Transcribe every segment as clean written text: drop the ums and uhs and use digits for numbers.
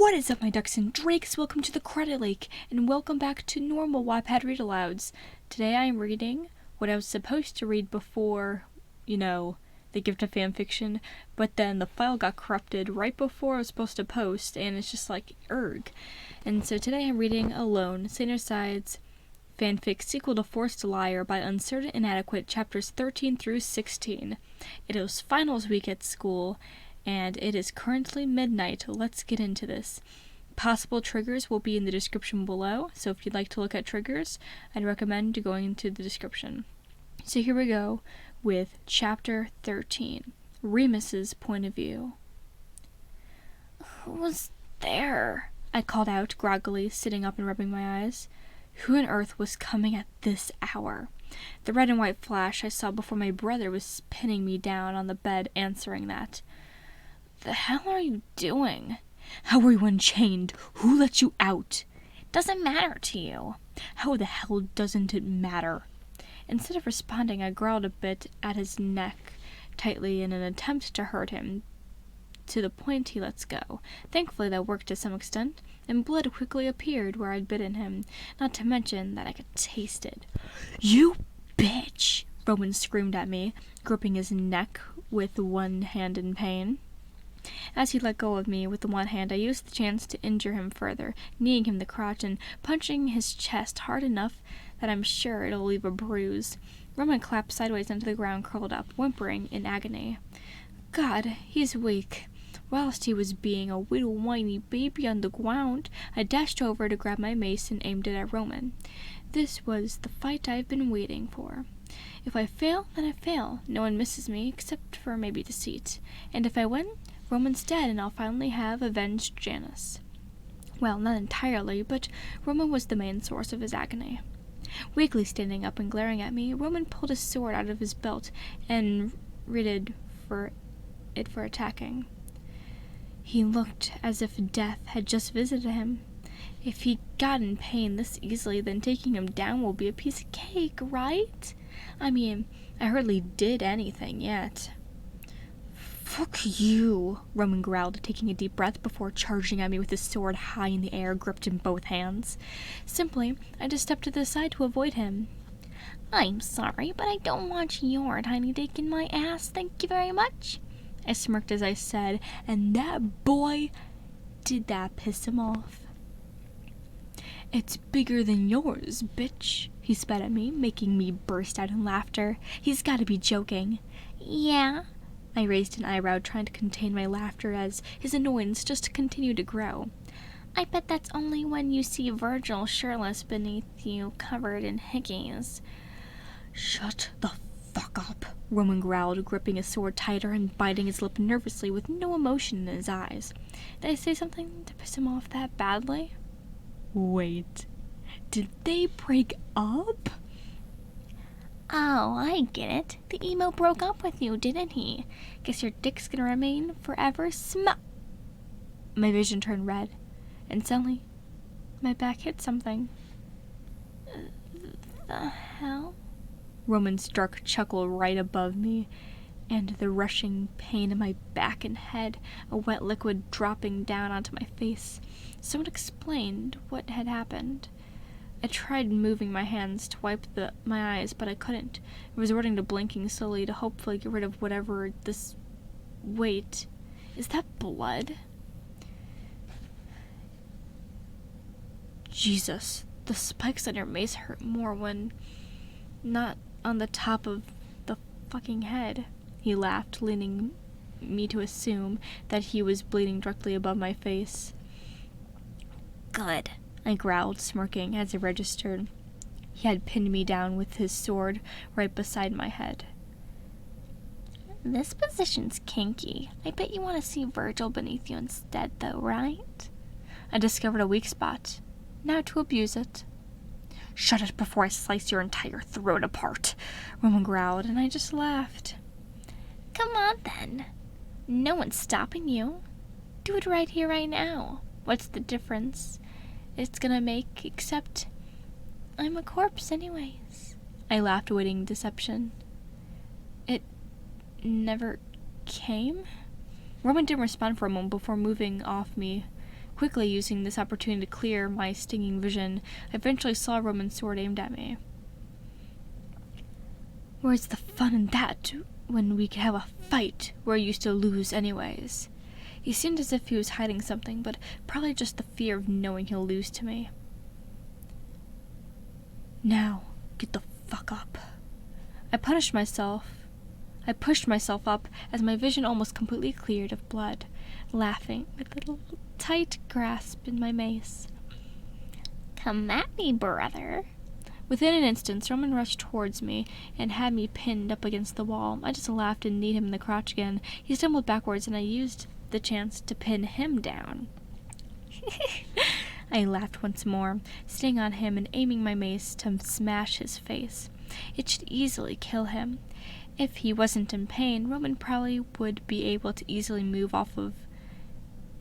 What is up, my ducks and drakes? Welcome to the Credit Lake, and welcome back to normal Wattpad read-alouds. Today I am reading what I was supposed to read before, the gift of fanfiction, but then the file got corrupted right before I was supposed to post, and it's just like, erg. And so today I'm reading Alone, Saner Side's fanfic Sequel to Forced Liar by Uncertain Inadequate, chapters 13 through 16. It is finals week at school, and it is currently midnight. Let's get into this. Possible triggers will be in the description below, so if you'd like to look at triggers, I'd recommend going into the description. So here we go with Chapter 13, Remus's Point of View. "Who was there?" I called out groggily, sitting up and rubbing my eyes. Who on earth was coming at this hour? The red and white flash I saw before my brother was pinning me down on the bed answering that. "The hell are you doing?" "How were you unchained? Who let you out?" "Doesn't matter to you." "How the hell doesn't it matter?" Instead of responding, I growled a bit at his neck tightly in an attempt to hurt him, to the point he lets go. Thankfully that worked to some extent, and blood quickly appeared where I'd bitten him, not to mention that I could taste it. "You bitch!" Roman screamed at me, gripping his neck with one hand in pain. As he let go of me with the one hand, I used the chance to injure him further, kneeing him the crotch and punching his chest hard enough that I'm sure it'll leave a bruise. Roman clapped sideways into the ground, curled up, whimpering in agony. God, he's weak. Whilst he was being a little whiny baby on the ground, I dashed over to grab my mace and aimed it at Roman. This was the fight I've been waiting for. If I fail, then I fail. No one misses me, except for maybe Deceit. And if I win, Roman's dead and I'll finally have avenged Janice. Well, not entirely, but Roman was the main source of his agony. Weakly standing up and glaring at me, Roman pulled his sword out of his belt and readied for attacking. He looked as if death had just visited him. If he got in pain this easily, then taking him down will be a piece of cake, right? I mean, I hardly did anything yet. "Fuck you," Roman growled, taking a deep breath before charging at me with his sword high in the air, gripped in both hands. Simply, I just stepped to the side to avoid him. "I'm sorry, but I don't want your tiny dick in my ass, thank you very much," I smirked as I said, and that boy, did that piss him off. "It's bigger than yours, bitch," he spat at me, making me burst out in laughter. He's gotta be joking. "Yeah?" I raised an eyebrow, trying to contain my laughter as his annoyance just continued to grow. "I bet that's only when you see Virgil shirtless beneath you, covered in hickeys." "Shut the fuck up," Roman growled, gripping his sword tighter and biting his lip nervously with no emotion in his eyes. Did I say something to piss him off that badly? Wait, did they break up? "Oh, I get it. The emo broke up with you, didn't he? Guess your dick's gonna remain forever My vision turned red, and suddenly my back hit something. "The hell?" Roman's dark chuckle right above me, and the rushing pain in my back and head, a wet liquid dropping down onto my face. Someone explained what had happened. I tried moving my hands to wipe my eyes, but I couldn't, resorting to blinking slowly to hopefully get rid of whatever this... Wait, is that blood? Jesus, the spikes on your mace hurt more when not on the top of the fucking head. He laughed, leaning me to assume that he was bleeding directly above my face. "Good," I growled, smirking as I registered. He had pinned me down with his sword right beside my head. "This position's kinky. I bet you want to see Virgil beneath you instead, though, right?" I discovered a weak spot. Now to abuse it. "Shut it before I slice your entire throat apart," Roman growled, and I just laughed. "Come on, then. No one's stopping you. Do it right here, right now. What's the difference it's gonna make, except I'm a corpse anyways?" I laughed, awaiting deception. "It never came?" Roman didn't respond for a moment before moving off me Quickly using this opportunity to clear my stinging vision, I eventually saw Roman's sword aimed at me. Where's the fun in that when we could have a fight where you used to lose anyways? He seemed as if he was hiding something, but probably just the fear of knowing he'll lose to me. Now, get the fuck up. I pushed myself up as my vision almost completely cleared of blood, laughing with a little tight grasp in my mace. Come at me, brother. Within an instant, Roman rushed towards me and had me pinned up against the wall. I just laughed and kneed him in the crotch again. He stumbled backwards and I used the chance to pin him down. I laughed once more, staying on him and aiming my mace to smash his face. It should easily kill him. If he wasn't in pain, Roman probably would be able to easily move off of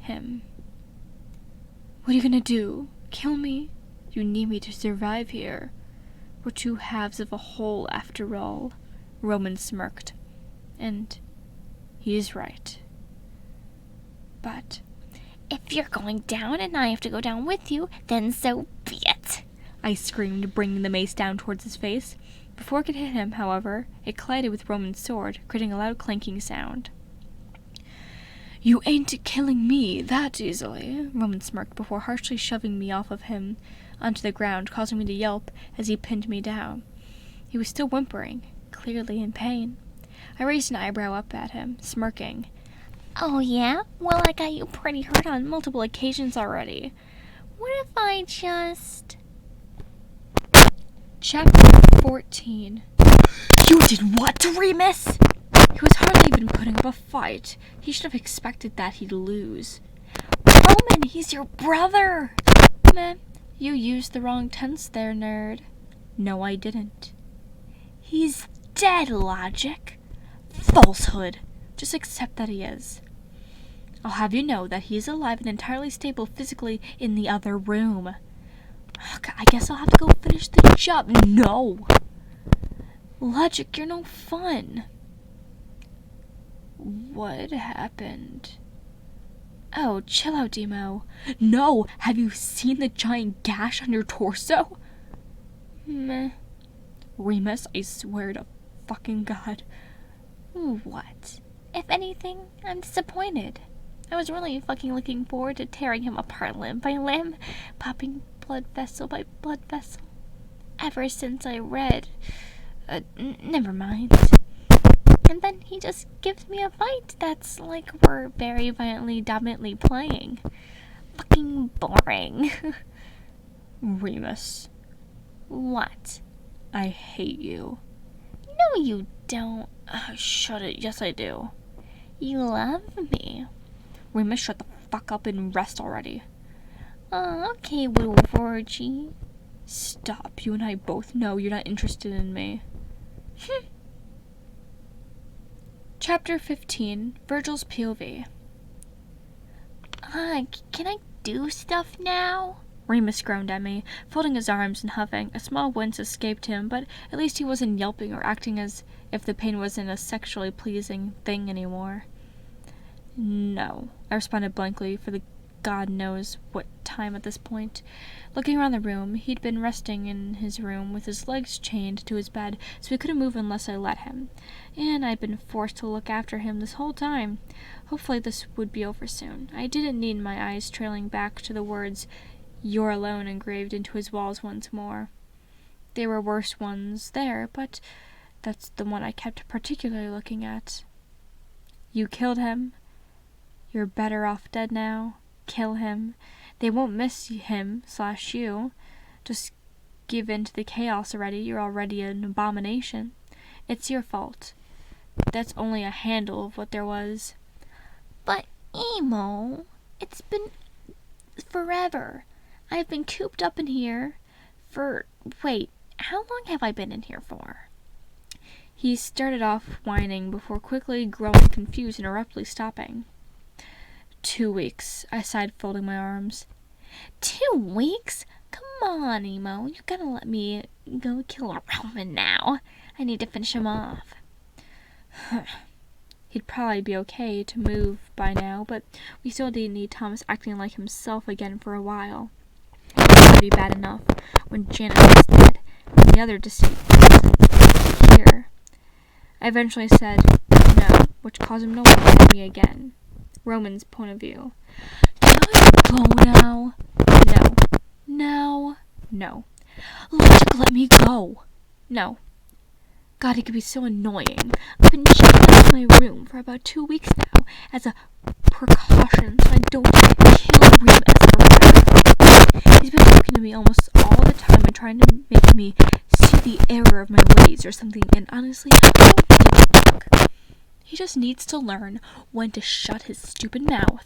him. What are you gonna do? Kill me? You need me to survive here. We're two halves of a whole after all. Roman smirked. And he's right. But if you're going down and I have to go down with you, then so be it. I screamed, bringing the mace down towards his face. Before it could hit him, however, it collided with Roman's sword, creating a loud clanking sound. You ain't killing me that easily, Roman smirked before harshly shoving me off of him onto the ground, causing me to yelp as he pinned me down. He was still whimpering, clearly in pain. I raised an eyebrow up at him, smirking. Oh yeah? Well, I got you pretty hurt on multiple occasions already. What if I just... Chapter 14. You did what, Remus? He was hardly even putting up a fight. He should have expected that he'd lose. Roman, he's your brother! Meh, you used the wrong tense there, nerd. No, I didn't. He's dead, Logic. Falsehood. Just accept that he is. I'll have you know that he's alive and entirely stable physically in the other room. I guess I'll have to go finish the job. No! Logic, you're no fun. What happened? Oh, chill out, Demo. No! Have you seen the giant gash on your torso? Meh. Remus, I swear to fucking God. What? If anything, I'm disappointed. I was really fucking looking forward to tearing him apart limb by limb, popping blood vessel by blood vessel. Ever since I read... never mind. And then he just gives me a fight that's like we're very violently, dominantly playing. Fucking boring. Remus. What? I hate you. No, you don't. Shut it. Yes, I do. You love me. Remus, shut the fuck up and rest already. Okay, little Virgie. Stop. You and I both know you're not interested in me. Chapter 15. Virgil's POV. Can I do stuff now? Remus groaned at me, folding his arms and huffing. A small wince escaped him, but at least he wasn't yelping or acting as if the pain wasn't a sexually pleasing thing anymore. No, I responded blankly for the God knows what time at this point. Looking around the room, he'd been resting in his room with his legs chained to his bed, so he couldn't move unless I let him. And I'd been forced to look after him this whole time. Hopefully this would be over soon. I didn't need my eyes trailing back to the words, "You're alone," engraved into his walls once more. There were worse ones there, but that's the one I kept particularly looking at. You killed him. You're better off dead now. Kill him. They won't miss him/you. Just give in to the chaos already. You're already an abomination. It's your fault. That's only a handle of what there was. But, Emo, it's been forever. I've been cooped up in here for... Wait, how long have I been in here for? He started off whining before quickly growing confused and abruptly stopping. 2 weeks, I sighed, folding my arms. 2 weeks? Come on, Emo. You gotta let me go kill a Roman now. I need to finish him off. he'd probably be okay to move by now, but we still didn't need Thomas acting like himself again for a while. It was already bad enough when Janet was dead and the other Deceit wasn't here. I eventually said no, which caused him to look at me again. Roman's point of view. Can I go now? No. No. No. Logic, let me go. No. God, it could be so annoying. I've been shut out of my room for about 2 weeks now as a precaution so I don't kill Remus or whatever. He's been talking to me almost all the time and trying to make me see the error of my ways or something, and honestly, I don't give a fuck. He just needs to learn when to shut his stupid mouth.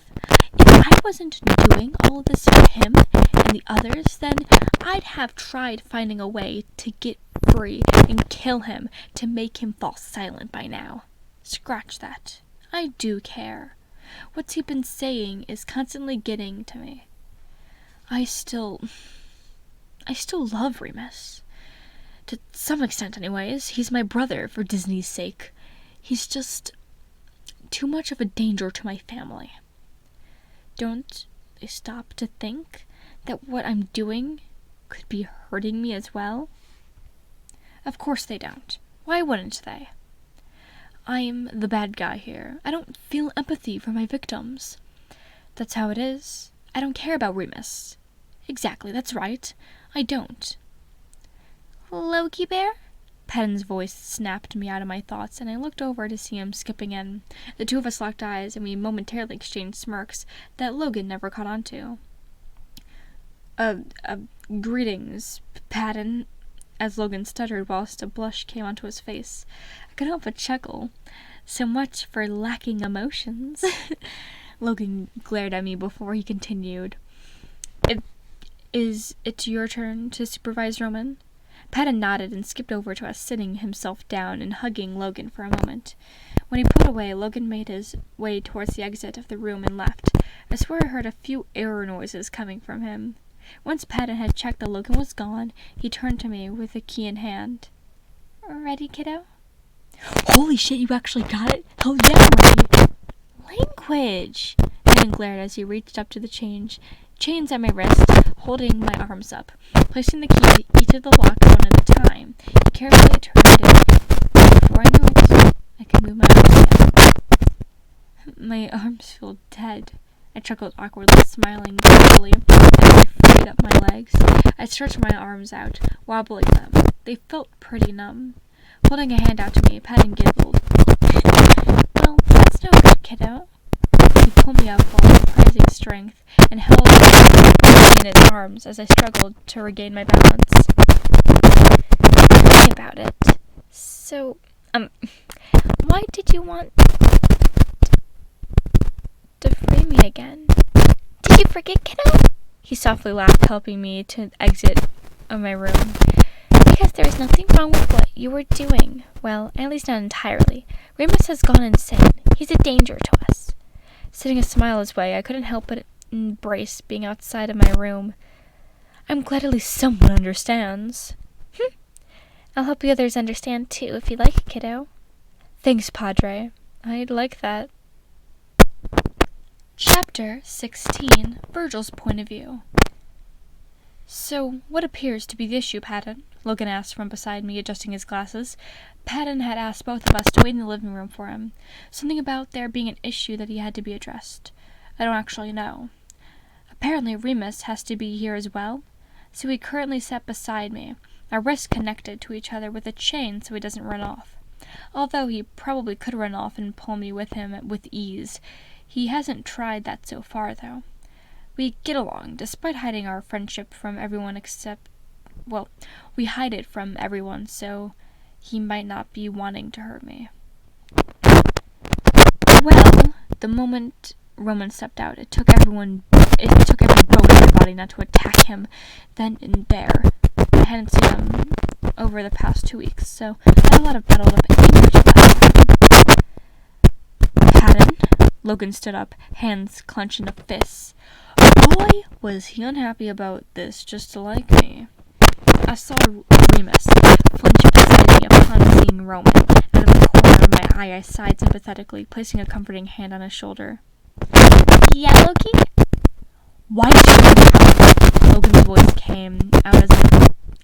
If I wasn't doing all of this for him and the others, then I'd have tried finding a way to get free and kill him to make him fall silent by now. Scratch that. I do care. What's he been saying is constantly getting to me. I still love Remus. To some extent anyways. He's my brother, for Disney's sake. He's just too much of a danger to my family. Don't they stop to think that what I'm doing could be hurting me as well? Of course they don't. Why wouldn't they? I'm the bad guy here. I don't feel empathy for my victims. That's how it is. I don't care about Remus. Exactly, that's right. I don't. Loki Bear? Patton's voice snapped me out of my thoughts, and I looked over to see him skipping in. The two of us locked eyes, and we momentarily exchanged smirks that Logan never caught on to. Greetings, Patton, as Logan stuttered whilst a blush came onto his face. I couldn't help but chuckle. So much for lacking emotions. Logan glared at me before he continued. Is it your turn to supervise Roman? Patton nodded and skipped over to us, sitting himself down and hugging Logan for a moment. When he pulled away, Logan made his way towards the exit of the room and left. I swear I heard a few error noises coming from him. Once Patton had checked that Logan was gone, he turned to me with the key in hand. Ready, kiddo? Holy shit, you actually got it? Hell yeah, I'm ready. Language! Patton glared as he reached up to the chains at my wrist, holding my arms up. Placing the key each of the lock one at a time, he carefully turned it. Before I knew it, I could move my arms again. My arms feel dead. I chuckled awkwardly, smiling guiltily as I freed up my legs. I stretched my arms out, wobbling them. They felt pretty numb. Holding a hand out to me, Patton giggled. Well, that's no good, kiddo. He pulled me up while surprising strength and held me in his arms as I struggled to regain my balance. Tell me about it. So, why did you want to free me again? Did you forget, kiddo? He softly laughed, helping me to exit of my room. Because there is nothing wrong with what you were doing. Well, at least not entirely. Remus has gone insane. He's a danger to us. Setting a smile his way, I couldn't help but embrace being outside of my room. I'm glad at least someone understands. I'll help the others understand too, if you like, kiddo. Thanks, Padre. I'd like that. Chapter 16. Virgil's point of view. So, what appears to be the issue, Patton? Logan asked from beside me, adjusting his glasses. Patton had asked both of us to wait in the living room for him. Something about there being an issue that he had to be addressed. I don't actually know. Apparently Remus has to be here as well, so he currently sat beside me, our wrists connected to each other with a chain so he doesn't run off. Although he probably could run off and pull me with him with ease. He hasn't tried that so far, though. We get along, despite hiding our friendship from everyone except... Well, we hide it from everyone, so he might not be wanting to hurt me. Well, the moment Roman stepped out, it took every bone in my body not to attack him then and there. I hadn't seen him over the past 2 weeks, so I had a lot of bottled up anger to that. Patton? Logan stood up, hands clenched into fists. Boy, was he unhappy about this just to like me. I saw Remus flinch beside me upon seeing Roman out of the corner in my eye, I sighed sympathetically, placing a comforting hand on his shoulder. Yeah, Loki? Why did you do that? Logan's voice came out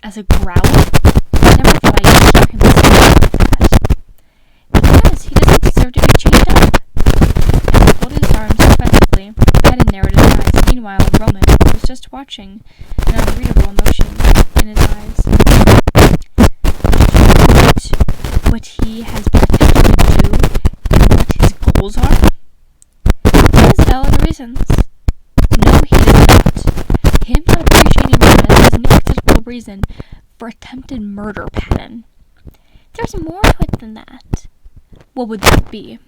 as a growl. I never thought I'd hear him say that. Because he doesn't deserve to be chained up. And he folded his arms defensively. Padden narrowed his eyes. Meanwhile, Roman was just watching, an unreadable emotion in his eyes. Did you note what he has been attempting to do and what his goals are? He has valid reasons. No, he does not. Him not appreciating Remus is no acceptable reason for attempted murder, Padden. There's more to it than that. What would that be?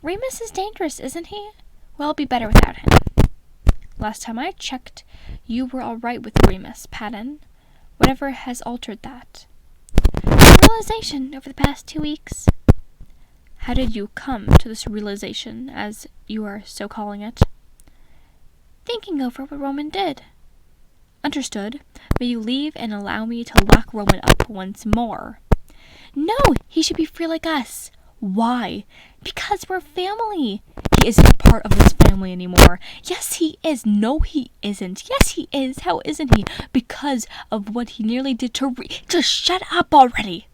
Remus is dangerous, isn't he? Well, I'll be better without him. Last time I checked, you were alright with Remus, Padden. Whatever has altered that? Realization over the past 2 weeks. How did you come to this realization, as you are so calling it? Thinking over what Roman did. Understood. May you leave and allow me to lock Roman up once more. No, he should be free like us. Why? Because we're family. He isn't a part of this family anymore. Yes, he is. No, he isn't. Yes, he is. How isn't he? Because of what he nearly did to Just shut up already!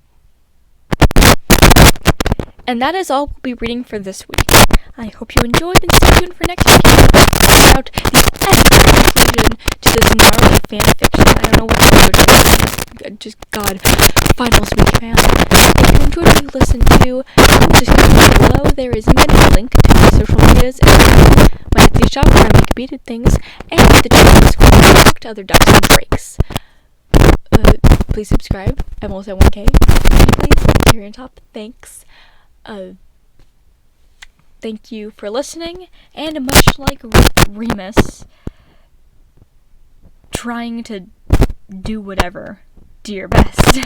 And that is all we'll be reading for this week. I hope you enjoyed and stay tuned for next week. About the epic conclusion to this gnarly fan fiction. I don't know what to do. Just God, finals week, man. If you enjoyed what you listened to, in the description below there is a link to my social medias and my Etsy shop where I make beaded things, and the Discord where I talk to other ducks on breaks. Please subscribe. I'm almost at 1K. Please, here on top. Thanks. Thank you for listening, and much like Remus trying to do whatever, do your best.